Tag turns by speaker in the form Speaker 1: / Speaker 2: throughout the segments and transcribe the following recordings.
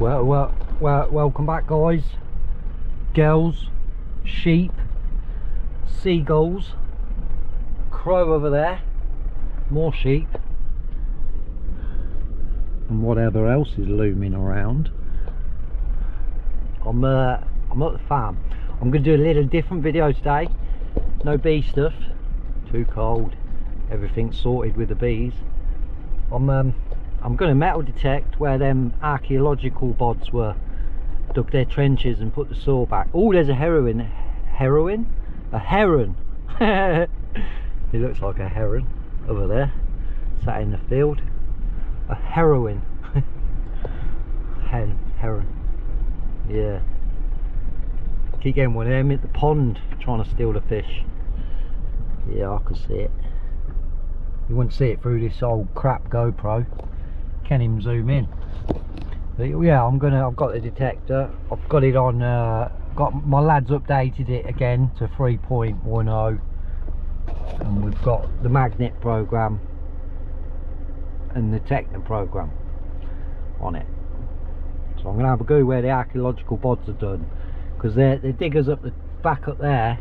Speaker 1: Welcome back, guys, girls, sheep, seagulls, crow over there, more sheep, and whatever else is looming around. I'm at the farm. I'm going to do a little different video today. No bee stuff, too cold, everything's sorted with the bees. I'm going to metal detect where them archaeological bods were, dug their trenches and put the saw back. Oh, there's a heron. A heron. He looks like a heron over there, sat in the field. A heroine. Heron. Yeah. Keep getting one of them at the pond trying to steal the fish. Yeah, I can see it. You wouldn't see it through this old crap GoPro. Can't even zoom in. But yeah, I've got the detector. I've got it on. Got my lads updated it again to 3.10, and we've got the magnet program and the tekkna program on it. So I'm gonna have a go where the archaeological bods are done, because they're diggers up the back up there,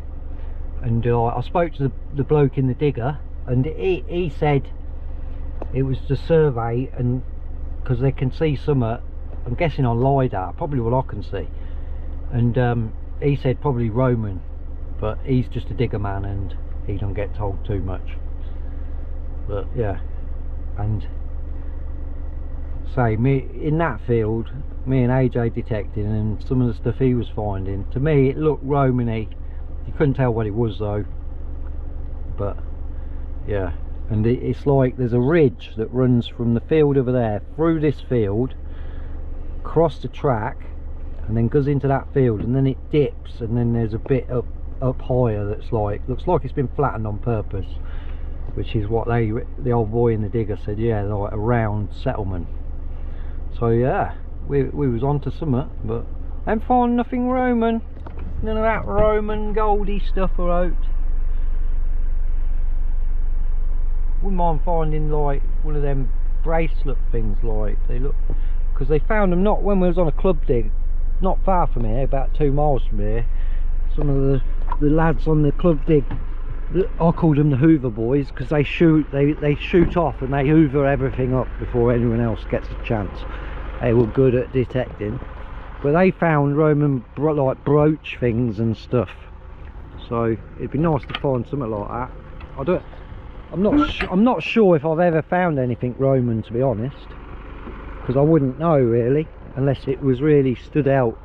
Speaker 1: and I spoke to the bloke in the digger, and he said it was to survey, and because they can see some, I'm guessing on LiDAR, probably what I can see, and he said probably Roman, but he's just a digger man and he don't get told too much. But yeah, and say me in that field, me and AJ detecting, and some of the stuff he was finding, to me it looked Romany. You couldn't tell what it was though, but yeah. And it's like there's a ridge that runs from the field over there through this field, across the track, and then goes into that field, and then it dips, and then there's a bit up higher that's like, looks like it's been flattened on purpose, which is what the old boy in the digger said. Yeah, like a round settlement. So yeah, we was onto something, but I ain't found nothing Roman. None of that Roman goldy stuff are out. Wouldn't mind finding like one of them bracelet things, like they look, because they found them not when we was on a club dig not far from here, about 2 miles from here. Some of the lads on the club dig, I called them the Hoover boys, because they shoot off and they hoover everything up before anyone else gets a chance. They were good at detecting, but they found Roman like brooch things and stuff, so it'd be nice to find something like that. I'm not sure if I've ever found anything Roman, to be honest, because I wouldn't know really, unless it was really stood out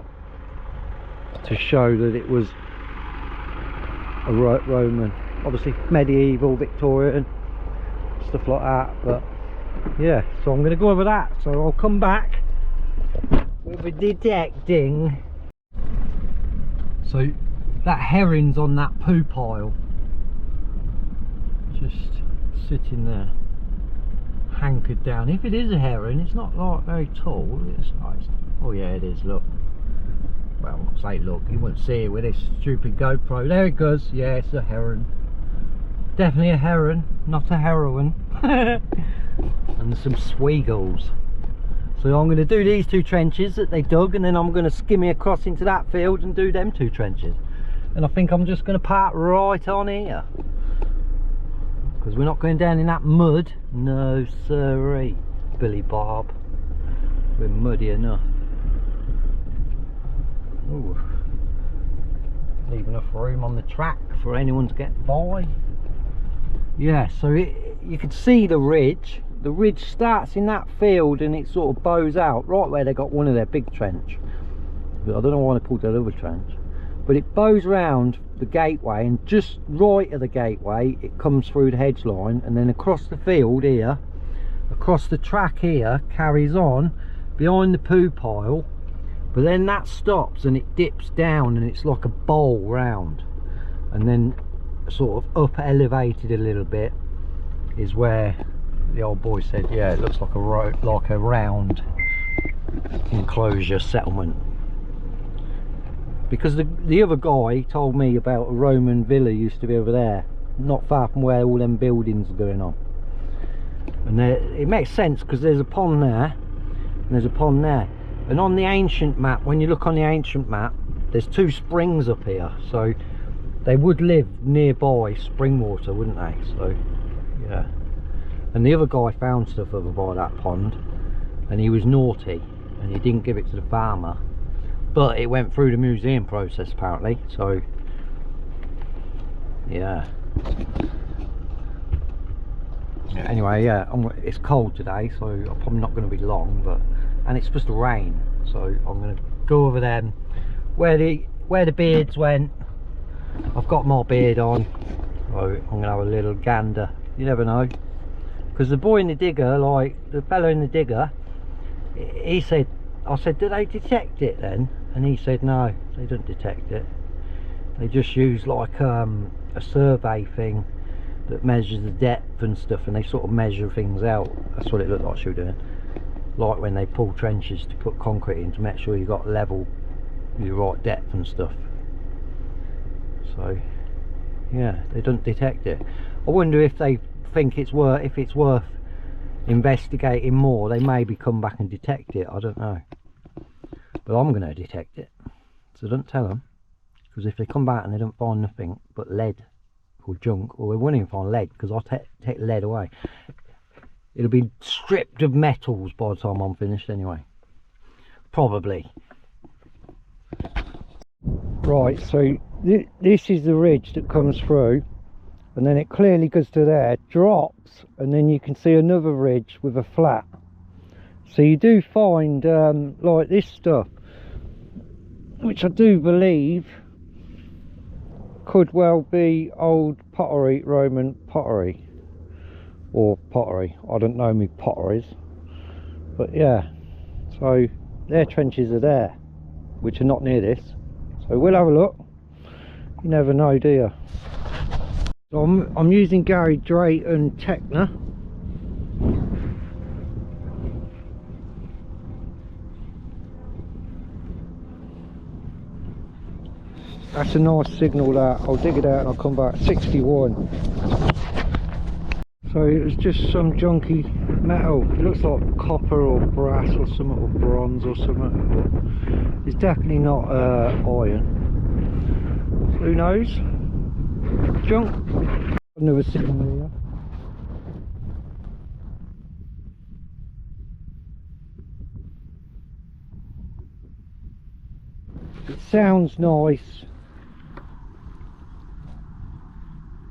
Speaker 1: to show that it was a Roman. Obviously medieval, Victorian, stuff like that. But yeah, so I'm going to go over that, so I'll come back with the detecting. So that heron's on that poo pile, just sitting there hankered down. If it is a heron, it's not like very tall. It's nice. Oh yeah, it is. Look, well, say look, you won't see it with this stupid GoPro. There it goes. Yeah, it's a heron, definitely a heron, not a heroine. And some sweagulls. So I'm going to do these 2 trenches that they dug, and then I'm going to skim it across into that field and do them 2 trenches, and I think I'm just going to park right on here, because we're not going down in that mud. No siree, Billy Bob, we're muddy enough. Ooh. Leave enough room on the track for anyone to get by. Yeah, so you can see the ridge. The ridge starts in that field and it sort of bows out right where they got one of their big trench. But I don't know why they pulled that other trench, but it bows round the gateway, and just right of the gateway it comes through the hedge line, and then across the field here, across the track here, carries on behind the poo pile, but then that stops and it dips down, and it's like a bowl round, and then sort of up elevated a little bit is where the old boy said, yeah, it looks like a round enclosure settlement. Because the other guy told me about a Roman villa used to be over there, not far from where all them buildings are going on. And it makes sense, because there's a pond there and there's a pond there, And on the ancient map, when you look on the ancient map, there's 2 springs up here, so they would live nearby spring water, wouldn't they? So yeah. And the other guy found stuff over by that pond, and he was naughty and he didn't give it to the farmer, but it went through the museum process apparently. So yeah. Anyway, yeah, it's cold today, so I'm probably not going to be long, and it's supposed to rain, so I'm going to go over them where the beards went. I've got my beard on, so I'm going to have a little gander. You never know, because the boy in the digger, like the fella in the digger, he said, I said, do they detect it then? And he said no, they don't detect it. They just use like a survey thing that measures the depth and stuff, and they sort of measure things out. That's what it looked like she was doing, like when they pull trenches to put concrete in, to make sure you got level, the right depth and stuff. So yeah, they don't detect it. I wonder if they think it's worth investigating more. They maybe come back and detect it, I don't know, but I'm going to detect it, so don't tell them, because if they come back and they don't find nothing but lead or junk, or they won't even find lead, because I'll take lead away. It'll be stripped of metals by the time I'm finished anyway, probably. Right, so this is the ridge that comes through, and then it clearly goes to there, drops, and then you can see another ridge with a flat. So you do find like this stuff, which I do believe could well be old pottery, Roman pottery, or pottery. I don't know me potteries, but yeah, so their trenches are there, which are not near this, so we'll have a look. You never know, do you? So I'm using Gary Drayton Tekkna. That's a nice signal, that. I'll dig it out and I'll come back. 61. So it was just some junky metal. It looks like copper or brass or something, or bronze or something, but it's definitely not iron. So who knows? Junk. I've never seen them here. It sounds nice,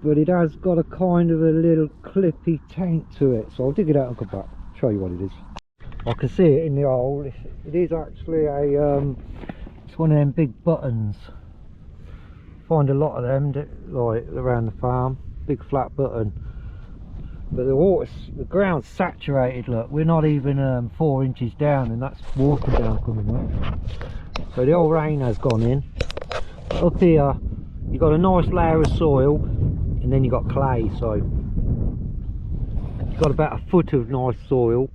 Speaker 1: but it has got a kind of a little clippy taint to it, so I'll dig it out and come back, show you what it is. I can see it in the hole. It is actually a it's one of them big buttons. Find a lot of them like around the farm, big flat button, but the ground's saturated. Look, we're not even 4 inches down, and that's water down coming up. So the old rain has gone in. Up here you've got a nice layer of soil, and then you've got clay. So you've got about a foot of nice soil.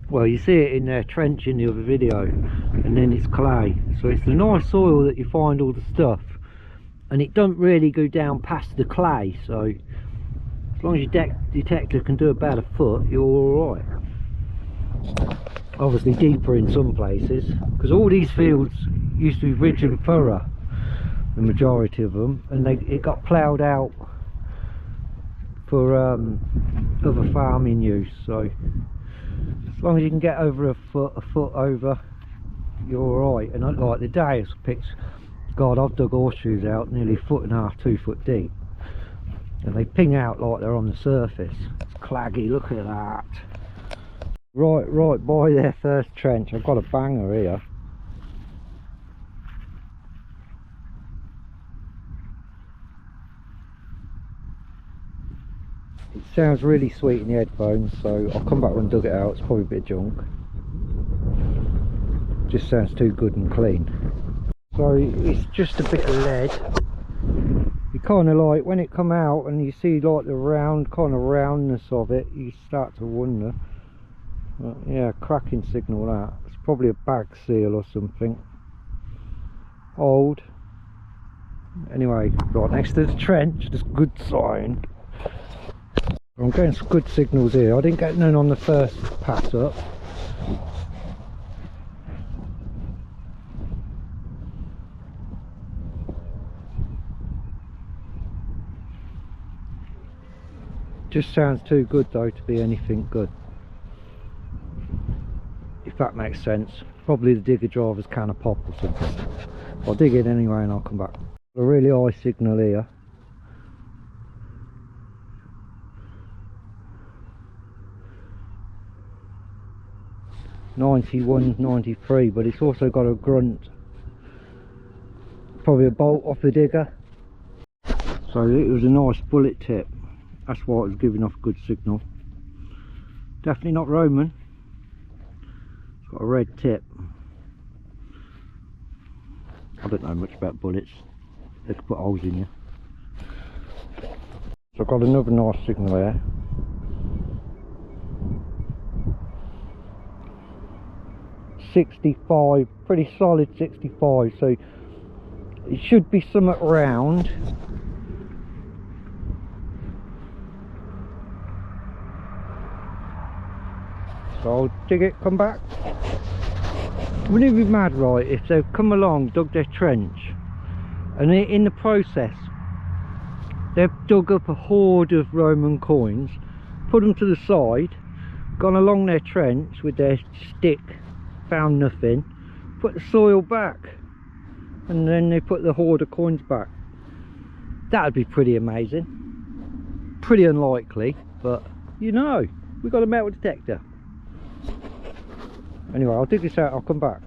Speaker 1: Well, you see it in their trench in the other video, and then it's clay. So it's the nice soil that you find all the stuff, and it don't really go down past the clay. So as long as your detector can do about a foot, you're all right. Obviously deeper in some places, because all these fields used to be ridge and furrow, the majority of them, and it got ploughed out for other farming use. So as long as you can get over a foot over, you're alright. And like the DEUS pits, God, I've dug horseshoes out nearly 1.5 to 2 foot deep, and they ping out like they're on the surface. It's claggy, look at that. Right by their first trench. I've got a banger here. It sounds really sweet in the headphones, so I'll come back when I dug it out. It's probably a bit of junk. Just sounds too good and clean. So it's just a bit of lead. You kind of like, when it come out and you see like the roundness of it, you start to wonder. Yeah, cracking signal that. It's probably a bag seal or something. Old. Anyway, right next to the trench, there's good sign. I'm getting some good signals here. I didn't get none on the first pass up. Just sounds too good though to be anything good, if that makes sense. Probably the digger driver's can of pop or something. I'll dig it anyway and I'll come back. A really high signal here. 91, 93, but it's also got a grunt. Probably a bolt off the digger. So it was a nice bullet tip. That's why it was giving off a good signal. Definitely not Roman. It's got a red tip. I don't know much about bullets. They could put holes in you. So I've got another nice signal there. .65, pretty solid 65, so it should be somewhat round. So I'll dig it, come back. Wouldn't it be mad, right, if they've come along, dug their trench, and in the process they've dug up a hoard of Roman coins, put them to the side, gone along their trench with their stick, found nothing, put the soil back, and then they put the hoard of coins back. That would be pretty amazing. Pretty unlikely, but you know, we've got a metal detector. Anyway, I'll dig this out, I'll come back.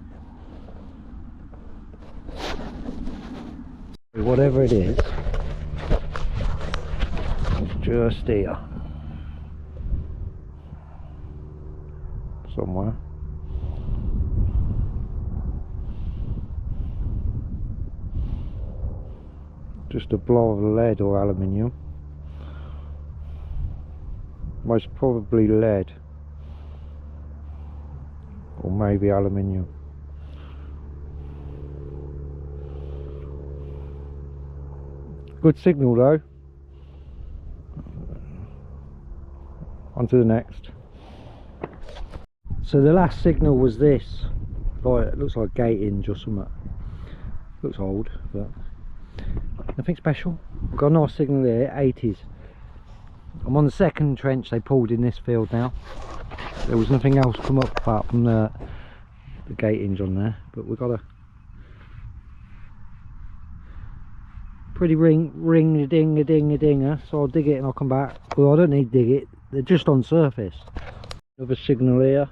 Speaker 1: Whatever it is, it's just here somewhere. Just a blob of lead or aluminium. Most probably lead, or maybe aluminium. Good signal though. On to the next. So the last signal was this. Like, it looks like a gate hinge or something. Looks old, but nothing special. We've got a nice signal there, 80s. I'm on the second trench they pulled in this field now. There was nothing else come up apart from the gate hinge on there, but we've got a pretty ring a dinger, so I'll dig it and I'll come back. Well, I don't need to dig it, they're just on surface. Another signal here.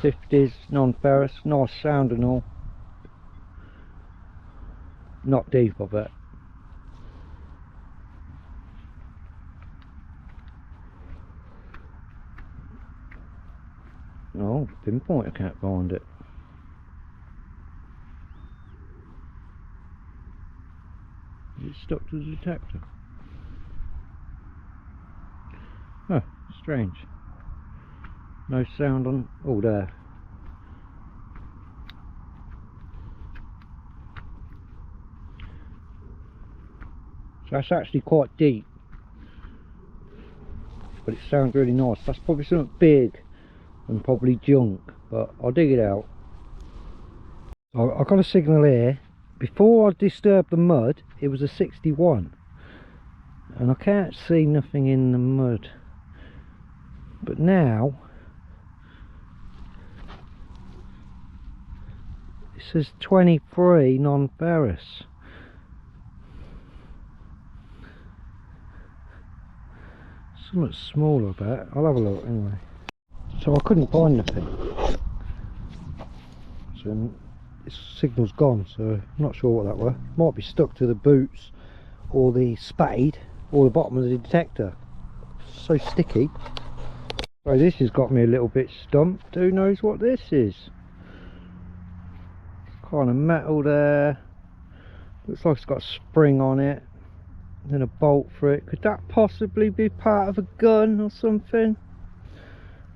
Speaker 1: '50s, non-ferrous, nice sound and all. Not deep, I bet. Oh, pinpoint, I can't find it. It's stuck to the detector. Huh, strange. No sound on. Oh, there. So that's actually quite deep, but it sounds really nice. That's probably something big and probably junk, but I'll dig it out. I've got a signal here. Before I disturbed the mud, it was a 61, and I can't see nothing in the mud, but now it says 23 non-ferrous. Somewhat smaller about. I'll have a look anyway. So I couldn't find nothing, so this signal's gone, so I'm not sure what that were. Might be stuck to the boots or the spade or the bottom of the detector. So sticky. So this has got me a little bit stumped. Who knows what this is? Kind of metal there. Looks like it's got a spring on it, then a bolt for it. Could that possibly be part of a gun or something?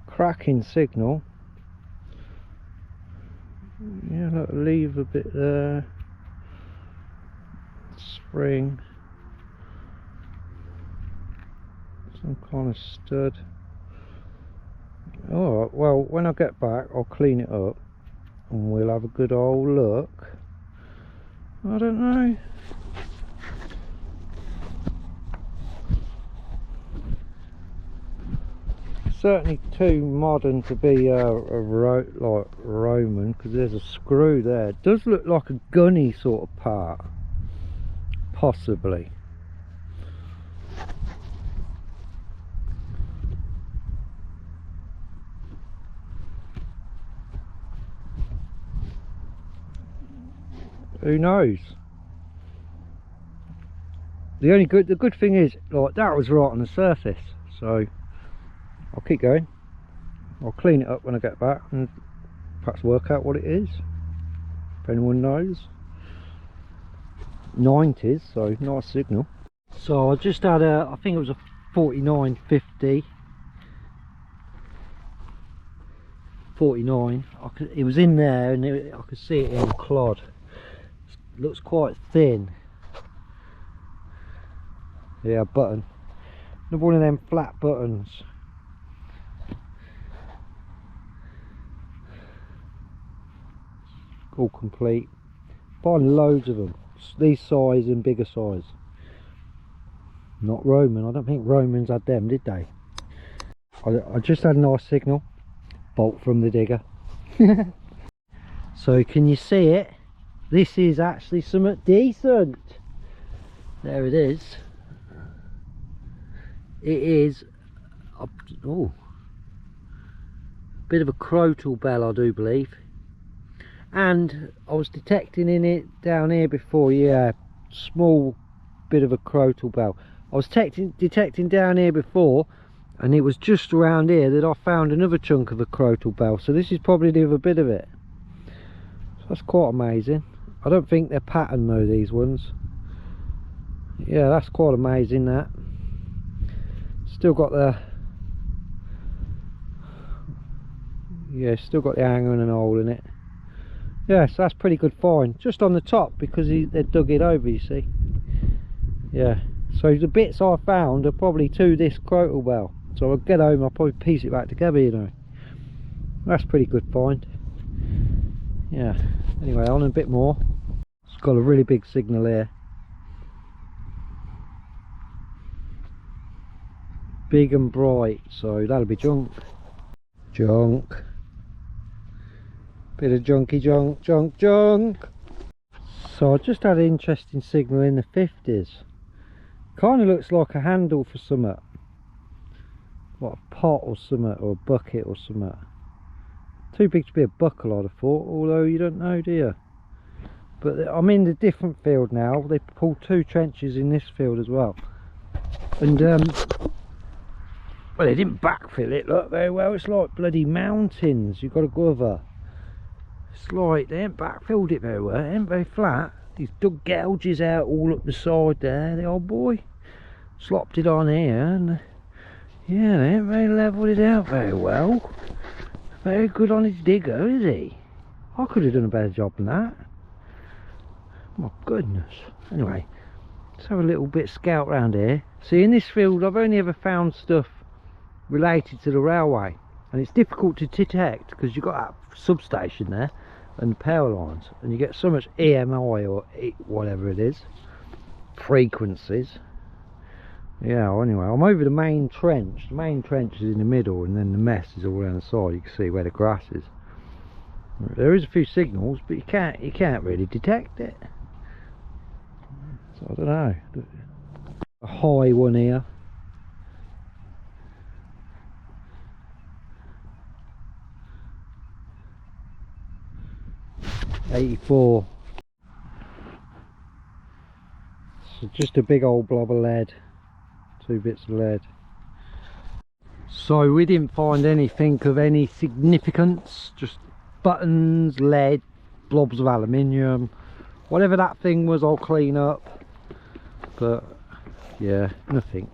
Speaker 1: Cracking signal. Yeah, look, leave a bit there. Spring. Some kind of stud. Alright, well, when I get back I'll clean it up and we'll have a good old look. I don't know. Certainly too modern to be like Roman, because there's a screw there. It does look like a gunny sort of part, possibly. Who knows? The good thing is, like, that was right on the surface, so I'll keep going. I'll clean it up when I get back and perhaps work out what it is, if anyone knows. 90s, so nice signal. So I just had a, I think it was a 4950. 49. It was in there, and I could see it in the clod. It looks quite thin. Yeah, button. Another one of them flat buttons. All complete. Find loads of them. These size and bigger size. Not Roman. I don't think Romans had them, did they? I just had a nice signal. Bolt from the digger. So can you see it? This is actually something decent. There it is. It is a bit of a crotal bell, I do believe. And I was detecting in it down here before, yeah, small bit of a crotal bell. I was detecting down here before, and it was just around here that I found another chunk of a crotal bell. So this is probably the other bit of it. So that's quite amazing. I don't think they're patterned though, these ones. Yeah, that's quite amazing. That still got the, yeah, still got the hanger and an hole in it. Yeah, so that's pretty good find, just on the top, because they dug it over, you see. Yeah, so the bits I found are probably to this crotal bell. So I'll get home, I'll probably piece it back together, you know. That's pretty good find. Yeah, anyway, on a bit more. It's got a really big signal here. Big and bright, so that'll be junk. Junk. Bit of junky junk, junk. So I just had an interesting signal in the 50s. Kind of looks like a handle for something. Like a pot or something, or a bucket or something. Too big to be a buckle, I'd have thought, although you don't know, do you? But I'm in a different field now. They pulled 2 trenches in this field as well. And well, they didn't backfill it, look, very well. It's like bloody mountains you've got to go over. It's like they ain't backfilled it very well. It ain't very flat. He's dug gouges out all up the side there, the old boy. Slopped it on here, and yeah, they ain't very levelled it out very well. Very good on his digger, is he? I could have done a better job than that. My goodness. Anyway, let's have a little bit scout round here. See, in this field I've only ever found stuff related to the railway, and it's difficult to detect because you've got that substation there and the power lines, and you get so much EMI or whatever it is, frequencies. Yeah, well, anyway, I'm over the main trench. The main trench is in the middle, and then the mess is all around the side. You can see where the grass is. There is a few signals, but you can't really detect it. So I don't know. A high one here. $84. So just a big old blob of lead. 2 bits of lead. So we didn't find anything of any significance, just buttons, lead, blobs of aluminium. Whatever that thing was, I'll clean up. But yeah, nothing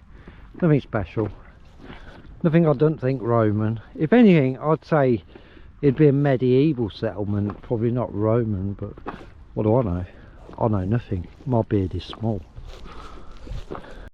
Speaker 1: special. Nothing, I don't think, Roman. If anything, I'd say it'd be a medieval settlement, probably not Roman, but what do I know? I know nothing. My beard is small.